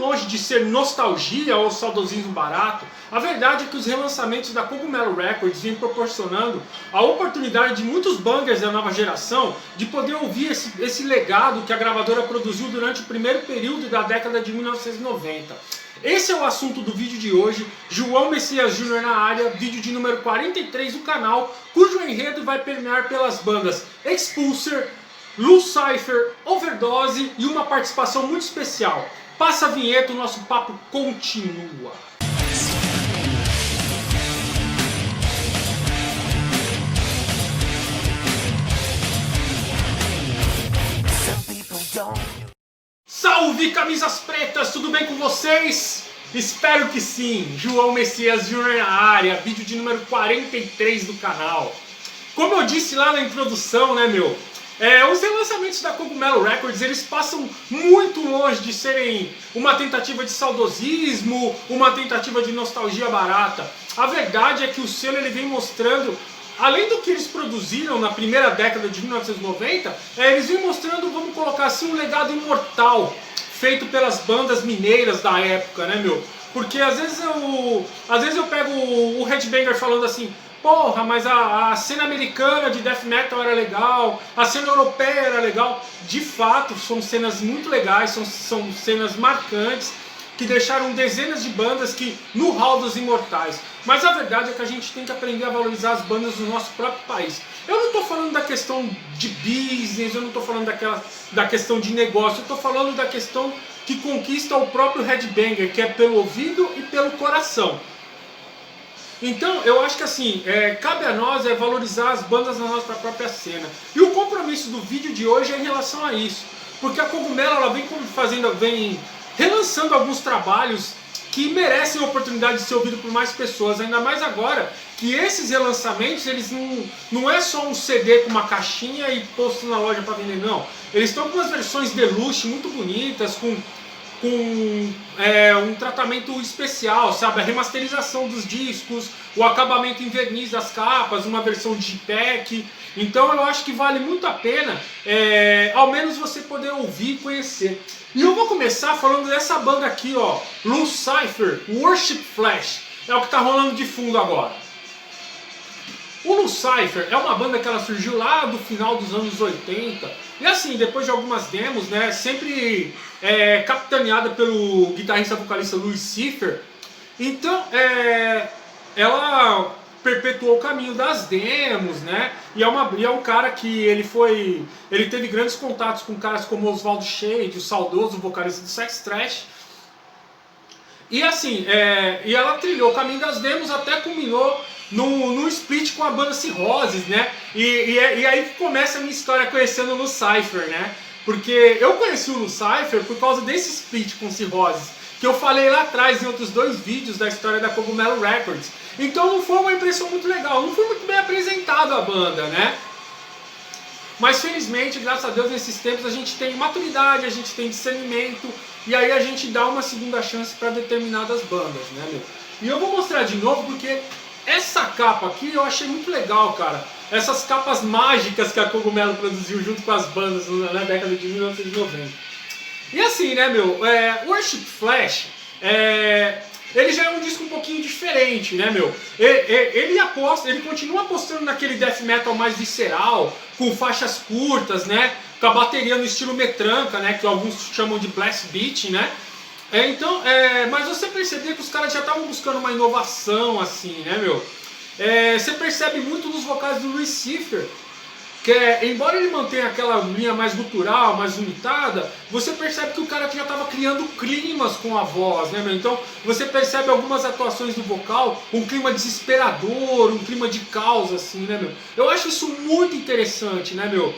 longe de ser nostalgia ou saudosismo barato, a verdade é que os relançamentos da Cogumelo Records vêm proporcionando a oportunidade de muitos bangers da nova geração de poder ouvir esse legado que a gravadora produziu durante o primeiro período da década de 1990. Esse é o assunto do vídeo de hoje. João Messias Júnior na área, vídeo de número 43 do canal, cujo enredo vai permear pelas bandas Expulser, Lucifer, Overdose e uma participação muito especial. Passa a vinheta, o nosso papo continua. Salve camisas pretas, tudo bem com vocês? Espero que sim. João Messias Júnior na área, vídeo de número 43 do canal. Como eu disse lá na introdução, né, meu? Os relançamentos da Cogumelo Records, eles passam muito longe de serem uma tentativa de saudosismo, uma tentativa de nostalgia barata. A verdade é que o selo ele vem mostrando, além do que eles produziram na primeira década de 1990, eles vêm mostrando, vamos colocar assim, um legado imortal, feito pelas bandas mineiras da época, né, meu? Porque às vezes eu pego o Headbanger falando assim: porra, mas a cena americana de death metal era legal, a cena europeia era legal. De fato, são cenas muito legais, são cenas marcantes, que deixaram dezenas de bandas no hall dos imortais. Mas a verdade é que a gente tem que aprender a valorizar as bandas do nosso próprio país. Eu não estou falando da questão de business, eu não estou falando da questão de negócio, eu estou falando da questão que conquista o próprio Headbanger, que é pelo ouvido e pelo coração. Então, eu acho que assim, cabe a nós valorizar as bandas na nossa própria cena. E o compromisso do vídeo de hoje é em relação a isso. Porque a Cogumelo ela vem relançando alguns trabalhos que merecem a oportunidade de ser ouvido por mais pessoas. Ainda mais agora que esses relançamentos, eles não é só um CD com uma caixinha e posto na loja para vender, não. Eles estão com umas versões deluxe muito bonitas, com um tratamento especial, sabe? A remasterização dos discos, o acabamento em verniz das capas, uma versão digipack. Então eu acho que vale muito a pena, ao menos você poder ouvir e conhecer. E eu vou começar falando dessa banda aqui, ó, Lucifer, Worship Flash. É o que tá rolando de fundo agora. O Lucifer é uma banda que ela surgiu lá do final dos anos 80. E assim, depois de algumas demos, né, sempre capitaneada pelo guitarrista vocalista Lucifer. Então, ela perpetuou o caminho das demos, né? E é um cara que ele teve grandes contatos com caras como Oswald Shade, o saudoso vocalista do Sex Trash. E assim, e ela trilhou o caminho das demos até culminou num split com a banda Cirrhosis, né? E aí começa a minha história conhecendo o Lucifer, né? Porque eu conheci o Lucifer por causa desse split com Cirrhosis, que eu falei lá atrás em outros 2 vídeos da história da Cogumelo Records. Então não foi uma impressão muito legal, não foi muito bem apresentado a banda, né? Mas felizmente, graças a Deus, nesses tempos a gente tem maturidade, a gente tem discernimento, e aí a gente dá uma segunda chance para determinadas bandas, né, meu? E eu vou mostrar de novo porque essa capa aqui eu achei muito legal, cara. Essas capas mágicas que a Cogumelo produziu junto com as bandas na década de 1990. E assim, né, meu, Worship Flash, ele já é um disco um pouquinho diferente, né, meu? Ele continua apostando naquele death metal mais visceral, com faixas curtas, né? Com a bateria no estilo metranca, né? Que alguns chamam de blast beat, né? Mas você percebia que os caras já estavam buscando uma inovação, assim, né, meu? Você percebe muito nos vocais do Lucifer, que embora ele mantenha aquela linha mais gutural, mais limitada, você percebe que o cara já estava criando climas com a voz, né, meu? Então você percebe algumas atuações do vocal, um clima desesperador, um clima de caos, assim, né, meu? Eu acho isso muito interessante, né, meu?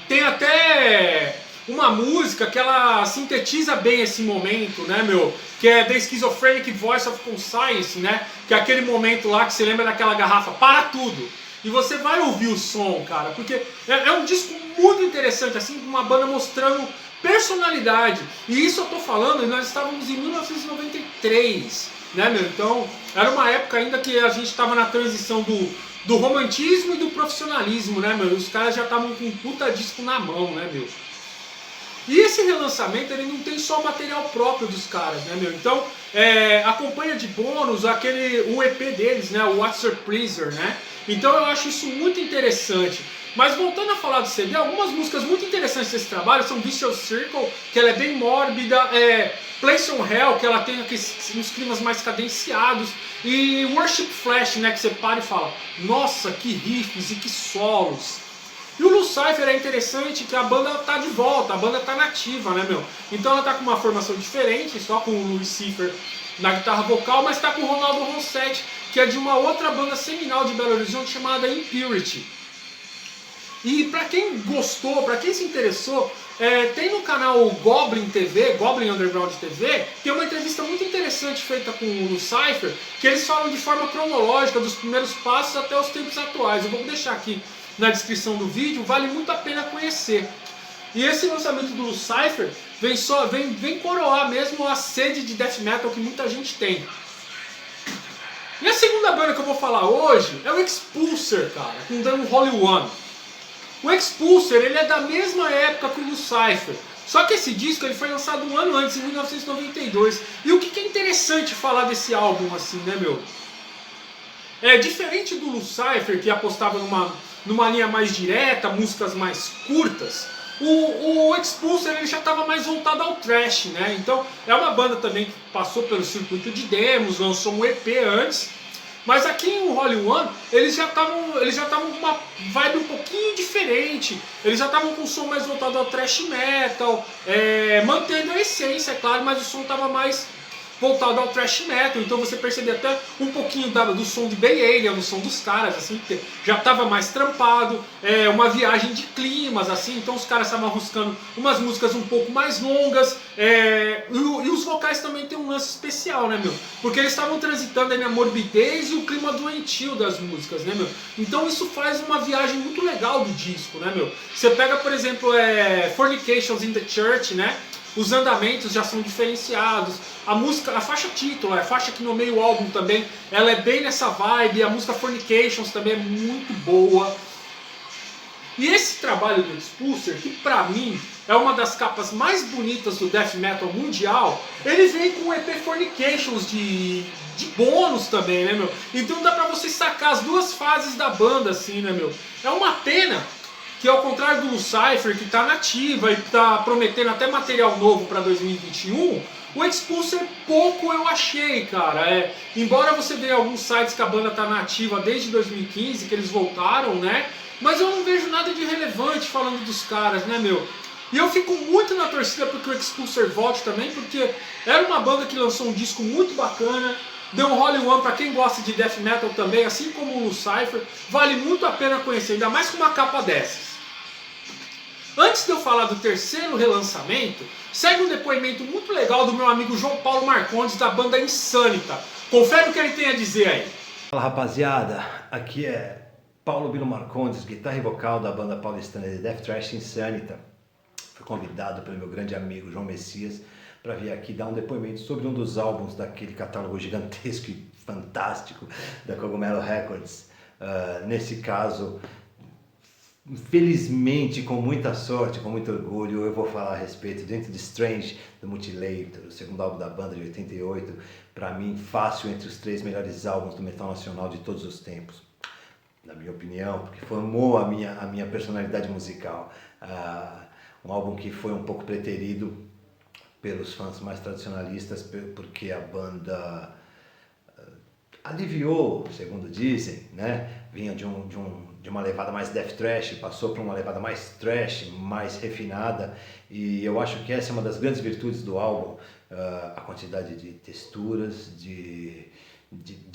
Tem até uma música que ela sintetiza bem esse momento, né, meu? Que é The Schizophrenic Voice of Conscience, né? Que é aquele momento lá que você lembra daquela garrafa, para tudo! E você vai ouvir o som, cara, porque é um disco muito interessante, assim, uma banda mostrando personalidade. E isso eu tô falando, nós estávamos em 1993, né, meu? Então, era uma época ainda que a gente estava na transição do romantismo e do profissionalismo, né, meu? Os caras já estavam com um puta disco na mão, né, meu? E esse relançamento ele não tem só material próprio dos caras, né, meu? Então acompanha de bônus o EP deles, né, o What's Your Pleasure, né? Então eu acho isso muito interessante. Mas voltando a falar do CD, algumas músicas muito interessantes desse trabalho são Vicious Circle, que ela é bem mórbida, Place on Hell, que ela tem uns climas mais cadenciados, e Worship Flash, né, que você para e fala, nossa, que riffs e que solos. E o Lucifer é interessante que a banda tá de volta, a banda tá nativa, né, meu? Então ela tá com uma formação diferente, só com o Lucifer na guitarra vocal, mas tá com o Ronaldo Ronsetti, que é de uma outra banda seminal de Belo Horizonte chamada Impurity. E pra quem gostou, pra quem se interessou, tem no canal Goblin TV, Goblin Underground TV, tem uma entrevista muito interessante feita com o Lucifer, que eles falam de forma cronológica dos primeiros passos até os tempos atuais. Eu vou deixar aqui na descrição do vídeo, vale muito a pena conhecer. E esse lançamento do Lucifer vem coroar mesmo a sede de death metal que muita gente tem. E a segunda banda que eu vou falar hoje é o Expulser, cara, com The Unholy One. O Expulser ele é da mesma época que o Lucifer, só que esse disco ele foi lançado um ano antes, em 1992. E o que é interessante falar desse álbum assim, né, meu? Diferente do Lucifer, que apostava numa linha mais direta, músicas mais curtas, o Expulser ele já estava mais voltado ao thrash, né? Então é uma banda também que passou pelo circuito de demos, lançou um EP antes. Mas aqui em Holy One, eles já estavam com uma vibe um pouquinho diferente. Eles já estavam com um som mais voltado ao thrash metal, mantendo a essência, é claro, mas o som estava mais voltado ao thrash metal. Então você percebe até um pouquinho do som de Bay Area, no som dos caras, assim, que já estava mais trampado, uma viagem de climas, assim. Então os caras estavam buscando umas músicas um pouco mais longas, e os vocais também tem um lance especial, né, meu? Porque eles estavam transitando aí na morbidez e o clima doentio das músicas, né, meu? Então isso faz uma viagem muito legal do disco, né, meu? Você pega, por exemplo, Fornications in the Church, né? Os andamentos já são diferenciados. A música, a faixa título, a faixa que nomeia o álbum também, ela é bem nessa vibe. A música Fornications também é muito boa. E esse trabalho do Expulser, que pra mim é uma das capas mais bonitas do death metal mundial, ele vem com o EP Fornications de bônus também, né, meu? Então dá pra você sacar as duas fases da banda, assim, né, meu? É uma pena que, ao contrário do Lucifer, que está nativa e está prometendo até material novo para 2021, o Expulser pouco eu achei, cara. Embora você veja alguns sites que a banda está nativa desde 2015, que eles voltaram, né? Mas eu não vejo nada de relevante falando dos caras, né, meu? E eu fico muito na torcida porque o Expulser volte também, porque era uma banda que lançou um disco muito bacana. The Unholy One, pra quem gosta de death metal também, assim como o Lucifer, vale muito a pena conhecer, ainda mais com uma capa dessas. Antes de eu falar do terceiro relançamento, segue um depoimento muito legal do meu amigo João Paulo Marcondes, da banda Insanita. Confere o que ele tem a dizer aí. Fala, rapaziada, aqui é Paulo Bilo Marcondes, guitarra e vocal da banda paulistana de Death Thrash Insanita. Fui convidado pelo meu grande amigo João Messias para vir aqui dar um depoimento sobre um dos álbuns daquele catálogo gigantesco e fantástico da Cogumelo Records. Nesse caso, infelizmente, com muita sorte, com muito orgulho, eu vou falar a respeito do Into the Strange, do Mutilator, o segundo álbum da banda de 88, para mim fácil entre os 3 melhores álbuns do metal nacional de todos os tempos, na minha opinião, porque formou a minha personalidade musical. Um álbum que foi um pouco preterido pelos fãs mais tradicionalistas, porque a banda aliviou, segundo dizem, né? Vinha de uma levada mais death thrash, passou para uma levada mais thrash, mais refinada, e eu acho que essa é uma das grandes virtudes do álbum, a quantidade de texturas, de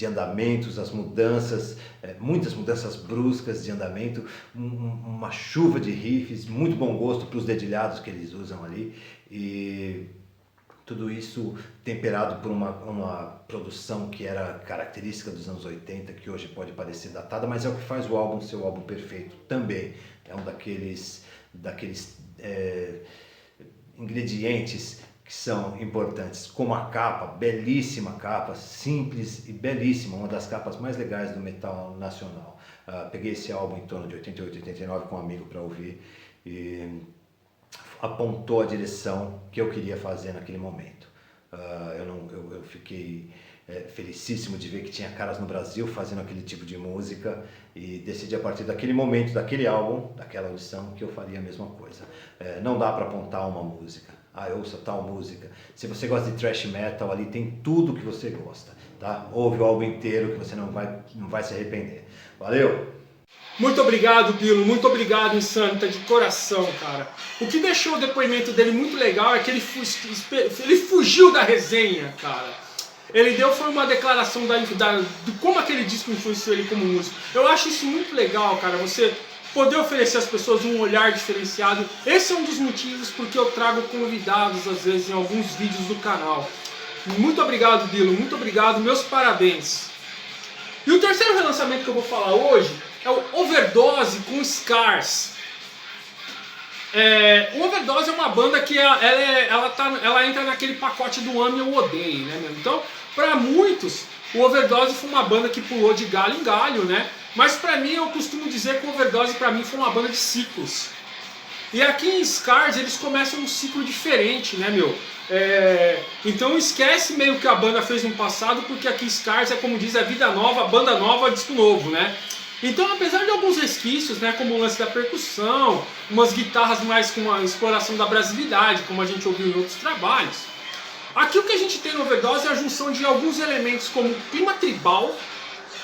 andamentos, as mudanças, muitas mudanças bruscas de andamento, uma chuva de riffs, muito bom gosto para os dedilhados que eles usam ali, e tudo isso temperado por uma produção que era característica dos anos 80, que hoje pode parecer datada, mas é o que faz o álbum ser o álbum perfeito também. É um daqueles ingredientes que são importantes, como a capa, belíssima capa, simples e belíssima, uma das capas mais legais do metal nacional. Peguei esse álbum em torno de 88, 89 com um amigo para ouvir, e apontou a direção que eu queria fazer naquele momento. Eu fiquei felicíssimo de ver que tinha caras no Brasil fazendo aquele tipo de música e decidi a partir daquele momento, daquele álbum, daquela audição, que eu faria a mesma coisa. Não dá para apontar uma música. Eu ouço tal música. Se você gosta de thrash metal, ali tem tudo que você gosta, tá? Ouve o álbum inteiro que você não vai se arrepender. Valeu! Muito obrigado, Bilo, muito obrigado, Insanita, de coração, cara. O que deixou o depoimento dele muito legal é que ele fugiu da resenha, cara. Ele foi uma declaração de como aquele disco influenciou ele como músico. Eu acho isso muito legal, cara, você poder oferecer às pessoas um olhar diferenciado. Esse é um dos motivos porque eu trago convidados, às vezes, em alguns vídeos do canal. Muito obrigado, Bilo, muito obrigado, meus parabéns. E o terceiro relançamento que eu vou falar hoje é o Overdose com Scars. O Overdose é uma banda que ela entra naquele pacote do ame ou odeie, né, meu? Então, para muitos, o Overdose foi uma banda que pulou de galho em galho, né? Mas para mim, eu costumo dizer que o Overdose para mim foi uma banda de ciclos. E aqui em Scars eles começam um ciclo diferente, né, meu? Então esquece meio que a banda fez no passado, porque aqui Scars é como diz, vida nova, banda nova, disco novo, né? Então, apesar de alguns resquícios, né, como o lance da percussão, umas guitarras mais com uma exploração da brasilidade, como a gente ouviu em outros trabalhos, aqui o que a gente tem no Overdose é a junção de alguns elementos como o clima tribal,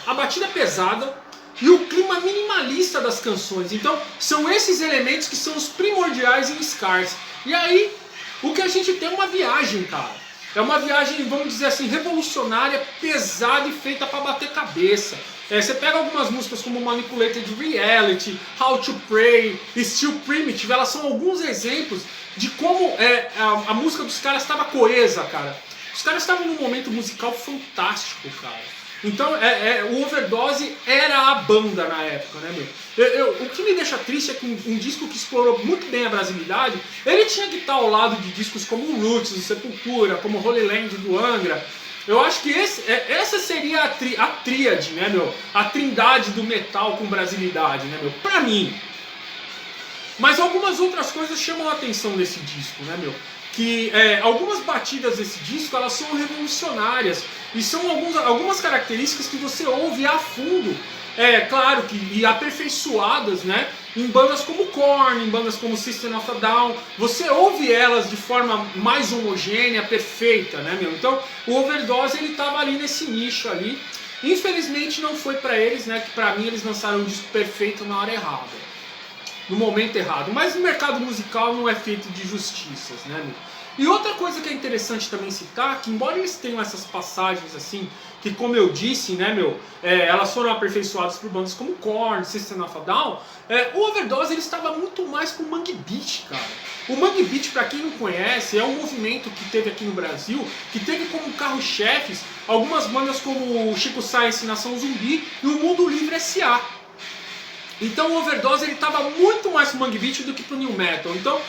a batida pesada e o clima minimalista das canções. Então, são esses elementos que são os primordiais em Scars. E aí, o que a gente tem é uma viagem, cara. É uma viagem, vamos dizer assim, revolucionária, pesada e feita para bater cabeça. Você pega algumas músicas como Manipulated Reality, How to Pray, Still Primitive, elas são alguns exemplos de como a música dos caras estava coesa, cara. Os caras estavam num momento musical fantástico, cara. Então, o Overdose era a banda na época, né, meu? O que me deixa triste é que um disco que explorou muito bem a brasilidade, ele tinha que estar ao lado de discos como o Roots, do Sepultura, como Holy Land do Angra. Eu acho que essa seria a tríade, né, meu? A trindade do metal com brasilidade, né, meu? Pra mim. Mas algumas outras coisas chamam a atenção nesse disco, né, meu? Que algumas batidas desse disco, elas são revolucionárias. E são algumas características que você ouve a fundo. Claro e aperfeiçoadas, né? Em bandas como Korn, em bandas como System of a Down, você ouve elas de forma mais homogênea, perfeita, né, meu? Então, o Overdose, ele tava ali nesse nicho ali. Infelizmente não foi pra eles, né? Que pra mim eles lançaram um disco perfeito na hora errada, no momento errado. Mas o mercado musical não é feito de justiças, né, meu? E outra coisa que é interessante também citar, que embora eles tenham essas passagens assim, que como eu disse, né, meu, elas foram aperfeiçoadas por bandas como Korn, System of a Down, o Overdose ele estava muito mais com o Mangue Beat, cara. O Mangue Beat, pra quem não conhece, é um movimento que teve aqui no Brasil, que teve como carro-chefes algumas bandas como o Chico Science, Nação Zumbi e o Mundo Livre S.A. Então o Overdose ele estava muito mais pro Mangue Beat do que pro New Metal. Então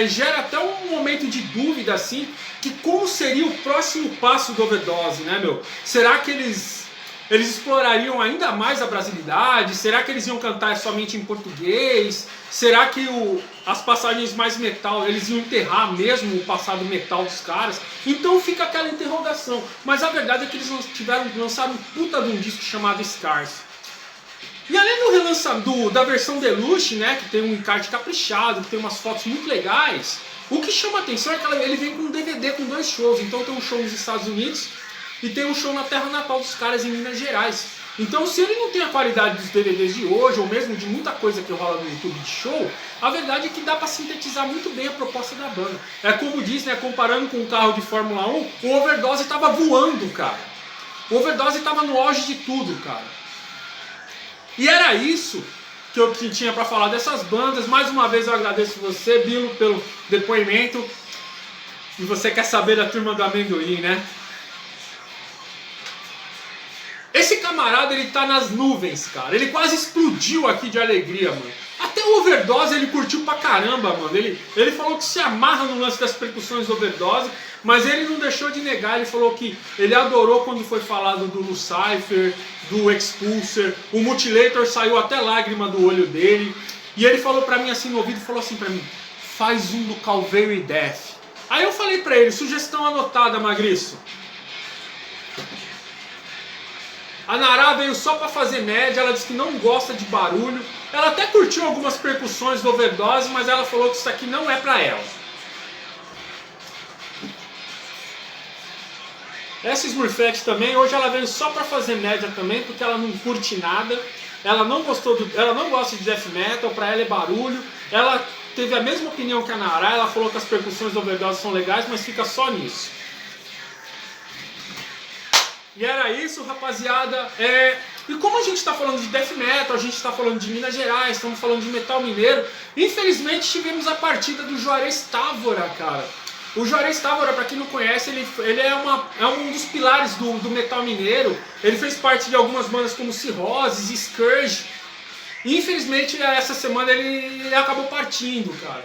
gera até um momento de dúvida assim, que como seria o próximo passo do Overdose, né, meu? Será que eles explorariam ainda mais a brasilidade? Será que eles iam cantar somente em português? Será que as passagens mais metal, eles iam enterrar mesmo o passado metal dos caras? Então fica aquela interrogação. Mas a verdade é que eles lançaram um puta de um disco chamado Scars. E além do relançamento da versão Deluxe, né, que tem um encarte caprichado, que tem umas fotos muito legais, o que chama a atenção é que ele vem com um DVD com 2 shows. Então tem um show nos Estados Unidos e tem um show na terra natal dos caras em Minas Gerais. Então se ele não tem a qualidade dos DVDs de hoje, ou mesmo de muita coisa que rola no YouTube de show, a verdade é que dá para sintetizar muito bem a proposta da banda. É como diz, né, comparando com um carro de Fórmula 1, o Overdose estava voando, cara. O Overdose estava no auge de tudo, cara. E era isso que eu tinha para falar dessas bandas. Mais uma vez eu agradeço você, Bilo, pelo depoimento. E você quer saber da Turma do Amendoim, né? Esse camarada, ele tá nas nuvens, cara. Ele quase explodiu aqui de alegria, mano. Até o Overdose ele curtiu pra caramba, mano. Ele falou que se amarra no lance das percussões do Overdose, mas ele não deixou de negar. Ele falou que ele adorou quando foi falado do Lucifer, do Expulser. O Mutilator saiu até lágrima do olho dele. E ele falou pra mim assim no ouvido, falou assim pra mim: faz um do Calveiro e Death. Aí eu falei pra ele, sugestão anotada, Magriço. A Nara veio só pra fazer média, ela disse que não gosta de barulho. Ela até curtiu algumas percussões do Overdose, mas ela falou que isso aqui não é pra ela. Essa Smurfette também, hoje ela veio só pra fazer média também, porque ela não curte nada. Ela não gosta de death metal, pra ela é barulho. Ela teve a mesma opinião que a Nara, ela falou que as percussões do Overdose são legais, mas fica só nisso. E era isso, rapaziada. E como a gente está falando de death metal, a gente está falando de Minas Gerais, estamos falando de metal mineiro, infelizmente tivemos a partida do Juarez Távora, cara. O Juarez Távora, para quem não conhece, ele é um dos pilares do metal mineiro. Ele fez parte de algumas bandas como Cirrhosis, Scourge. E infelizmente essa semana ele acabou partindo, cara.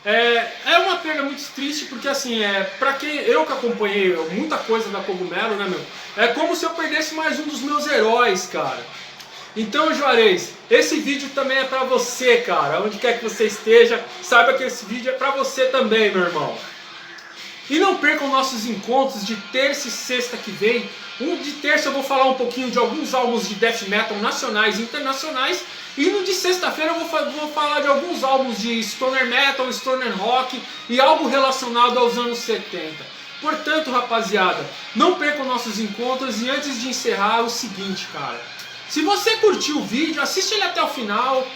É uma perda muito triste, porque assim, pra quem eu que acompanhei muita coisa da Cogumelo, né, meu? É como se eu perdesse mais um dos meus heróis, cara. Então, Juarez, esse vídeo também é pra você, cara. Onde quer que você esteja, saiba que esse vídeo é pra você também, meu irmão. E não percam nossos encontros de terça e sexta que vem. De terça eu vou falar um pouquinho de alguns álbuns de death metal nacionais e internacionais. E no de sexta-feira eu vou falar de alguns álbuns de stoner metal, stoner rock e algo relacionado aos anos 70. Portanto, rapaziada, não percam nossos encontros. E antes de encerrar, o seguinte, cara. Se você curtiu o vídeo, assiste ele até o final,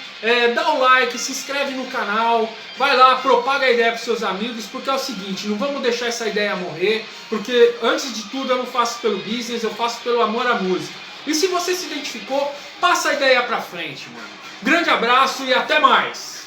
dá o like, se inscreve no canal, vai lá, propaga a ideia para seus amigos, porque é o seguinte, não vamos deixar essa ideia morrer, porque antes de tudo eu não faço pelo business, eu faço pelo amor à música. E se você se identificou, passa a ideia pra frente, mano. Grande abraço e até mais!